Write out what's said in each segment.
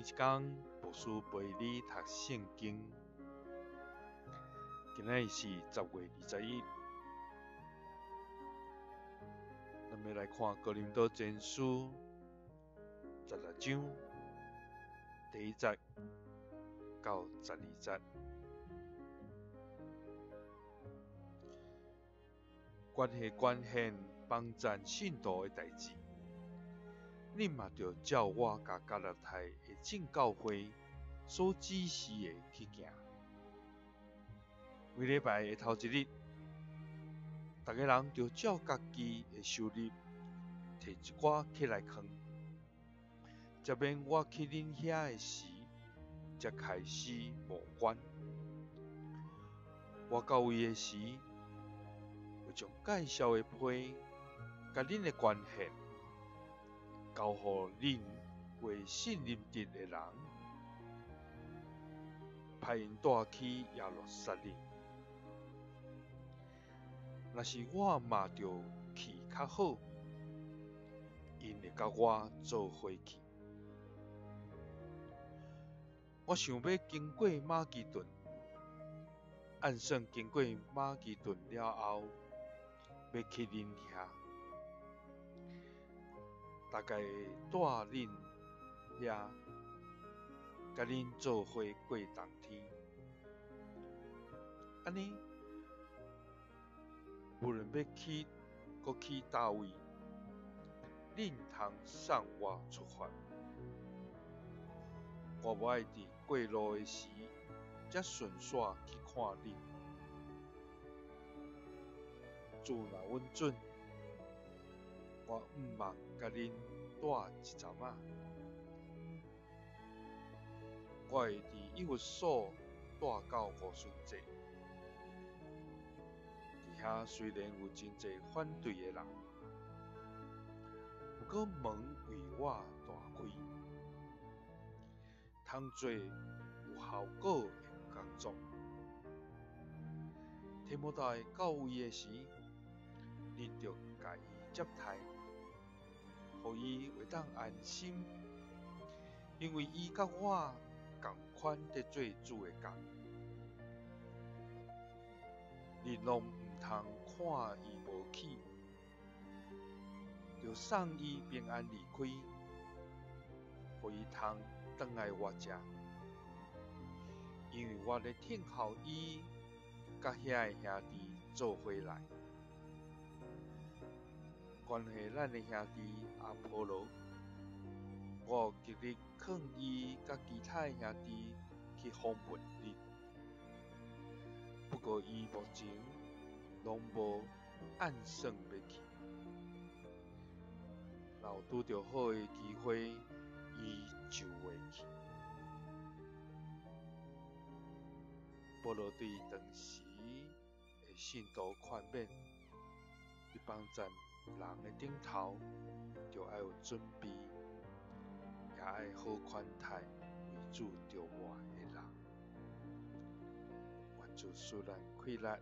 天，牧师陪你读圣经。今仔是10月21日，咱们来看哥林多前书16章第1节到12节。关系帮赞信徒的代志，你嘛着照我甲加勒泰的正教会所指示的去行。每礼拜的头一日，大家人着照家己的收入，摕一寡起来藏，才免我去恁遐的时，才开始募捐。我到位的时，会将介绍的批，甲恁的关系，交互恁为信任的人，派因带去耶路撒冷。若是我嘛着去较好，因会甲我做伙去。我想要经过马其顿，按算经过马其顿了后，要去恁遐，大概带恁遐，甲恁做伙过冬天。安尼，无论要去，搁去叨位，恁通送我出发。我无爱伫过路的时，才顺续去看恁。主若允准，我毋茫甲恁带一阵仔。我会伫以弗所带到五旬节。伫遐虽然有真侪反对的人，不过门为我大开，通做有效果的工作。提摩太到位的时，你着甲伊接待，互伊会当安心，因为伊甲我同款在做主的工。你拢毋通看伊无起，着送伊平安离开，互伊通转来我遮，因为我咧听候伊甲遐的兄弟做伙来。关系咱的兄弟阿波罗，我有极力劝伊甲其他的兄弟去访问你，不过伊目前拢无按算要去。若有拄着好的机会，伊就会去。保罗对当时的信徒劝勉，伫帮赞人的顶头，就要有准备，也要好款待为主着我的人。愿主使咱快乐，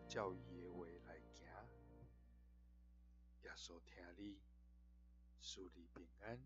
照伊的话来行。耶稣听你，使你平安。